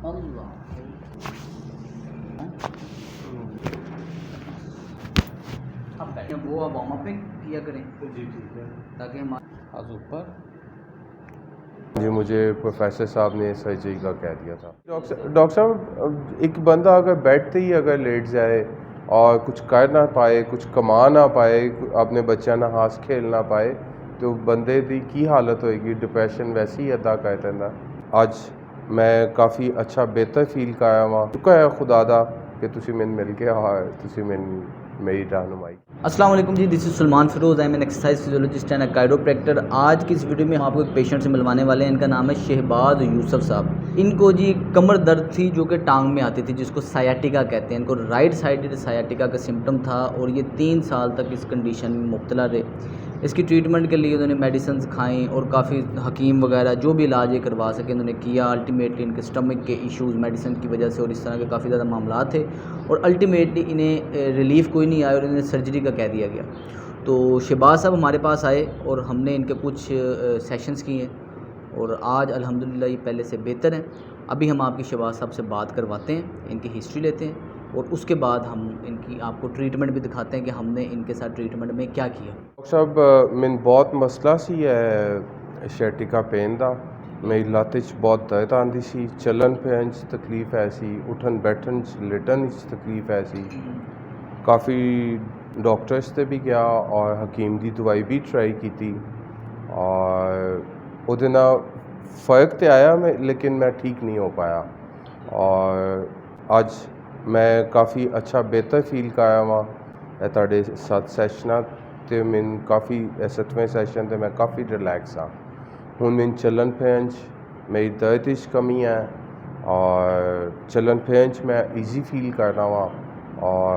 अल्लाह। अब बैठे वो अब वार्म अप किया करें जी ठीक है। ताकि हमारे हाथ ऊपर। जी मुझे प्रोफेसर साहब ने सर्जरी का कह दिया था। डॉक्टर साहब, एक बंदा अगर बेड पे ही अगर लेट जाए और कुछ कर ना पाए, कुछ कमा ना पाए, अपने बच्चा ना हंस खेल ना पाए, तो बंदे दी की हालत होएगी। डिप्रेशन वैसे ही अदा कर देंदा। आज मैं काफ़ी अच्छा बेहतर फील कराया वहाँ। शुक्र है खुदा दा कि तुसी मैनू मिल के और तुसी मेरी रहनुमाई। अस्सलाम वालेकुम जी, this is Salman Firoz. I am an exercise physiologist and chiropractor. आज की इस वीडियो में हम आपको एक पेशेंट से मिलवाने वाले हैं। इनका नाम है शहबाज यूसुफ साहब। इनको जी कमर दर्द थी जो कि टांग में आती थी, जिसको सायाटिका कहते हैं। इनको राइट साइडेड सायाटिका का सिम्टम था और ये 3 साल तक इस कंडीशन में मुब्तला रहे। इसकी ट्रीटमेंट के लिए उन्होंने मेडिसिन खाई और काफ़ी हकीम वगैरह जो भी इलाज ये करवा सके उन्होंने किया। अल्टीमेटली इनके स्टमक के इश्यूज़ मेडिसिन की वजह से और इस तरह के काफ़ी ज़्यादा मामला थे और अल्टीमेटली इन्हें रिलीफ़ कोई नहीं आया और इन्हें सर्जरी का कह दिया गया। तो शहबाज साहब हमारे पास आए और हमने इनके कुछ सेशंस किए और आज अल्हम्दुलिल्लाह ये पहले से बेहतर हैं। अभी हम आपकी शहबाज साहब से बात करवाते हैं, इनकी हिस्ट्री लेते हैं और उसके बाद हम इनकी आपको ट्रीटमेंट भी दिखाते हैं कि हमने इनके साथ ट्रीटमेंट में क्या किया। डॉक्टर साहब, मैंने बहुत मसला सी है शैटिका पेन दा। मेरी लत्त च बहुत दर्द आंदी सी, चलन फिरन च तकलीफ है सी, उठन बैठन च लेटन च तकलीफ है सी। काफ़ी डॉक्टर्स से भी गया और हकीम की दवाई भी ट्राई की थी और ਉਹਦੇ ਨਾਲ फ़र्क तो आया मैं, लेकिन मैं ठीक नहीं हो पाया। और आज मैं काफ़ी अच्छा बेहतर फील कराया वहाँ ਤੁਹਾਡੇ 7 ਸੈਸ਼ਨਾਂ ਤੇ ਮੈਨੂੰ ਕਾफ़ी 7वें ਸੈਸ਼ਨ ਤੇ मैं काफ़ी रिलैक्स हाँ। ਹੁਣ ਮੈਨੂੰ ਚੱਲਣ ਫਿਰਨ 'ਚ मेरी दर्द 'ਚ कमी है और ਚੱਲਣ ਫਿਰਨ 'ਚ मैं ईजी फील कर रहा वहाँ और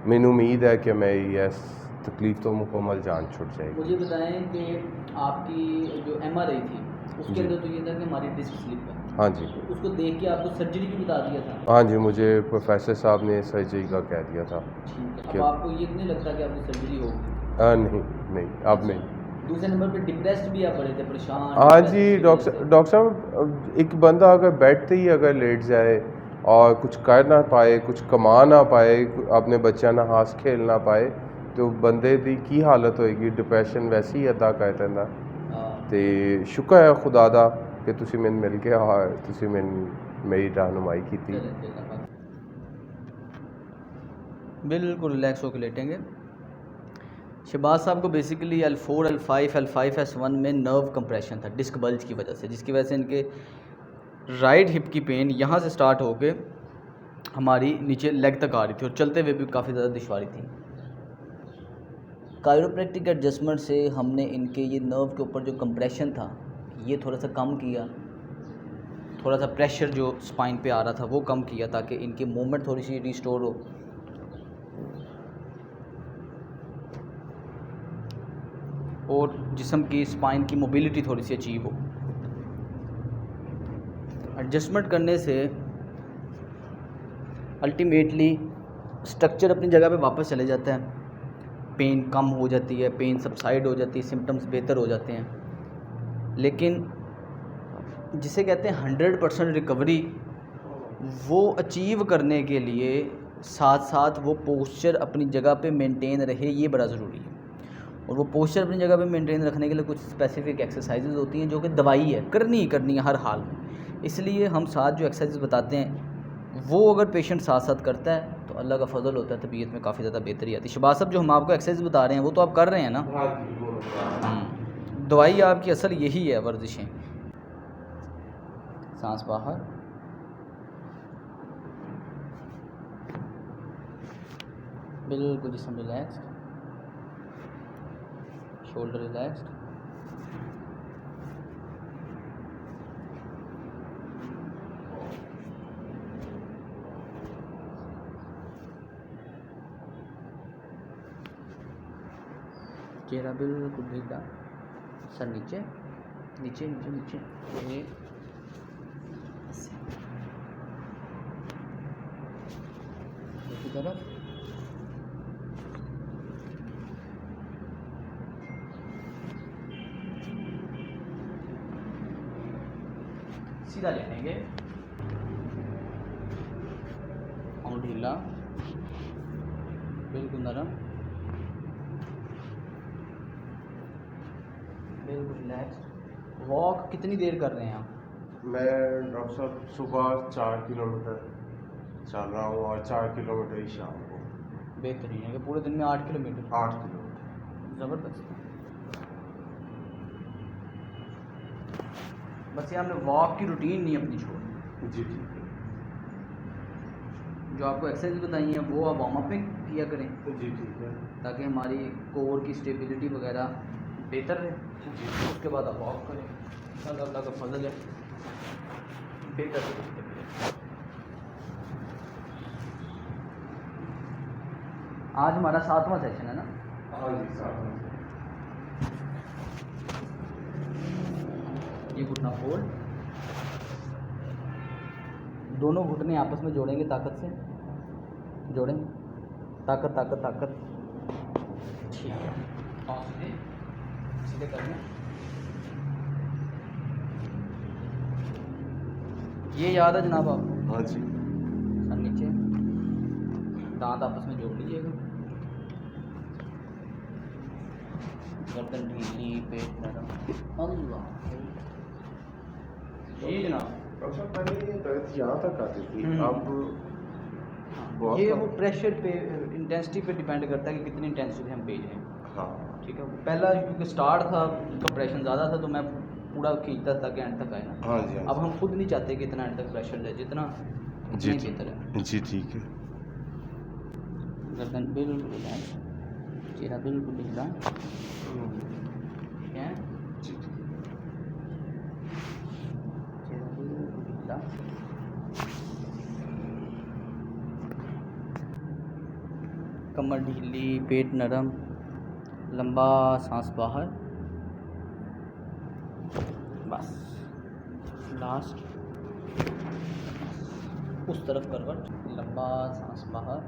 मैनू उम्मीद है कि मेरी इस तकलीफ़ तो मुकम्मल जान छुट जाएगी। मुझे बताएं कि आपकी जो MRI थी उसके जी। अंदर तो ये था कि हमारी डिस्क स्लिप है, हाँ जी। तो उसको देख के आपको सर्जरी की बता दिया था। हाँ जी, मुझे प्रोफेसर साहब ने सर्जरी का कह दिया था। ठीक है, कि अब आपको ये नहीं लगता कि आपकी सर्जरी होगी? नहीं नहीं, अब नहीं। दूसरे नंबर पे डिप्रेस्ड भी आप बड़े थे, परेशान। हाँ डिप्रेस्ड जी की वजह से। डॉक्टर साहब, एक बंदा अगर बेड पे ही अगर लेट जाए और कुछ कर ना पाए, कुछ कमा ना पाए, अपने बच्चा ना हंस खेल ना पाए, तो बंदे दी की हालत होएगी। डिप्रेशन वैसे ही अदा कर देंदा। हाँ, ते शुक्र है खुदा दा कि तुसी मैनू मिल के और तुसी मेरी रहनुमाई की थी। चलें चलें, बिल्कुल रिलैक्स होकर लेटेंगे। शहबाज साहब को basically L4, L5, L5, S1 में नर्व कंप्रेशन था डिस्क बल्ज की वजह से, जिसकी वजह से इनके राइट हिप की पेन यहाँ से स्टार्ट होके हमारी नीचे लेग तक आ रही थी और चलते हुए भी काफ़ी ज़्यादा दुश्वारी थी। कायरोप्रैक्टिक एडजस्टमेंट से हमने इनके ये नर्व के ऊपर जो कंप्रेशन था ये थोड़ा सा कम किया, थोड़ा सा प्रेशर जो स्पाइन पे आ रहा था वो कम किया ताकि इनकी मूवमेंट थोड़ी सी रिस्टोर हो और जिस्म की स्पाइन की मोबिलिटी थोड़ी सी अचीव हो। एडजस्टमेंट करने से अल्टीमेटली स्ट्रक्चर अपनी जगह पे वापस चले जाता है, पेन कम हो जाती है, पेन सबसाइड हो जाती है, सिम्टम्स बेहतर हो जाते हैं। लेकिन जिसे कहते हैं 100% रिकवरी, वो अचीव करने के लिए साथ साथ वो पोस्चर अपनी जगह पे मेंटेन रहे, ये बड़ा ज़रूरी है। और वो पोस्चर अपनी जगह पे मेंटेन रखने के लिए कुछ स्पेसिफिक एक्सरसाइजेज होती हैं जो कि दवाई है, करनी ही करनी है हर हाल में। इसलिए हम साथ जो एक्सरसाइज बताते हैं वो अगर पेशेंट साथ साथ करता है तो अल्लाह का फजल होता है, तबीयत में काफ़ी ज़्यादा बेहतरी आती है। शहबाज साहब, जो हम आपको एक्सरसाइज बता रहे हैं वो तो आप कर रहे हैं ना? हाँ जी, वो दवाई आपकी असल यही है, वर्जिशें। सांस बाहर, बिल्कुल जिस्म रिलैक्स्ड, शोल्डर रिलैक्स्ड, चेहरा बिल्कुल ढीला, सर नीचे नीचे नीचे नीचे, ये दूसरी तरफ, सीधा ले लेंगे और ढीला, बिल्कुल नरम, बिल्कुल रिलैक्स। वॉक कितनी देर कर रहे हैं आप? मैं डॉक्टर साहब सुबह 4 किलोमीटर चल रहा हूँ और 4 किलोमीटर ही शाम को। बेहतरीन है कि पूरे दिन में 8 किलोमीटर। 8 किलोमीटर। ज़बरदस्त। बस ये हमने वॉक की रूटीन नहीं अपनी छोड़ी। जी ठीक है। जो आपको एक्सरसाइज बताई हैं वो आप वार्म अप में किया करें जी ठीक है। ताकि हमारी कोर की स्टेबिलिटी वगैरह बेहतर रहे। जी। उसके बाद आप वॉक करें, इंशाल्लाह अल्लाह का फजल है बेहतर तरीके से। आज हमारा 7वां सेशन है ना? हाँ जी साहब। ये घुटना फोल्ड, दोनों घुटने आपस में जोड़ेंगे, ताकत से जोड़ें, ताकत ताकत ताकत। ठीक है, पाँव सीधे सीधे कर लें। ये याद है जनाब आपको? हाँ जी। सर नीचे, दांत आपस में जोड़ लीजिएगा, गर्दन ढीली, पेट नरम। अल्लाह ये जनाब, डॉक्टर साहब पहले ये दर्द यहाँ तक आती थी, अब बहुत ये कम। वो प्रेशर पे, इंटेंसिटी पे डिपेंड करता है कि कितनी इंटेंसिटी हम भेज रहे हैं। हाँ ठीक है, पहला क्योंकि स्टार्ट था उसका प्रेशर ज़्यादा था तो मैं पूरा खींचता था कि एंड तक आए ना। हाँ जी। अब हम खुद नहीं चाहते कि इतना एंड तक प्रेशर जाए, जितना जी उतना ही बेहतर है। जी ठीक है। गर्दन बिल्कुल रिलैक्स, चेहरा बिल्कुल ढीला, ठीक है, जी ठीक है। चेहरा बिल्कुल ढीला। कमर ढीली, पेट नरम, लंबा सांस बाहर, बस लास्ट, उस तरफ करवट, लंबा सांस बाहर,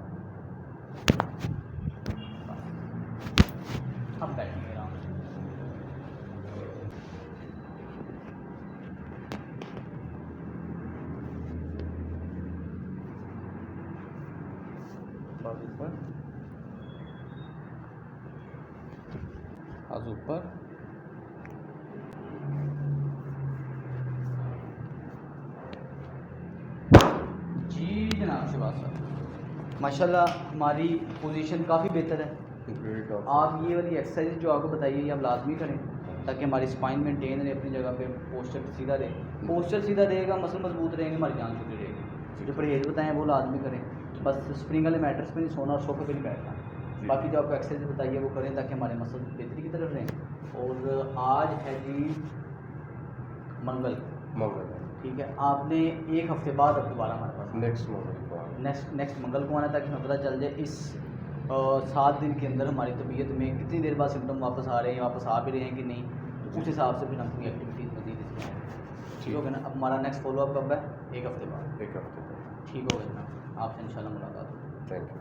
अब बैठेंगे आराम से। बाजू ऊपर, बाजू ऊपर, जी जनाब शहबाज साहब, माशाल्लाह हमारी पोजीशन काफ़ी बेहतर है। ग्रेट आप ये वाली एक्सरसाइज जो आपको बताइए ये आप लाजमी करें ताकि हमारी स्पाइन मेंटेन रहे अपनी जगह पे, पोस्चर सीधा रहे। पोस्चर सीधा रहेगा, मसल मजबूत रहेंगे, हमारी जान छुट्टी रहेगी। जो परहेज बताएं वो लाजमी करें, बस स्प्रिंग वाले मैटर्स पे नहीं सोना और सोफे पे नहीं बैठना। बाकी जो आपको एक्सरसाइज बताइए वो करें ताकि हमारे मसल बेहतरी की तरफ रहें। और आज है जी मंगल, ठीक है, आपने एक हफ्ते बाद अब दोबारा हमारे पास नेक्स्ट मंगल नेक्स्ट मंगल को आना ताकि हमें पता चल जाए इस 7 दिन के अंदर हमारी तबीयत में कितनी देर बाद सिम्टम वापस आ रहे हैं, वापस आ भी रहे हैं कि नहीं। तो उस हिसाब से फिर हम कोई एक्टिविटीज़ मजीद इसमें ठीक हो गया ना। अब हमारा नेक्स्ट फॉलोअप कब है? एक हफ्ते बाद। एक हफ्ते तक। ठीक हो गया ना, आपसे इंशाल्लाह मुलाकात होगी। Thank you.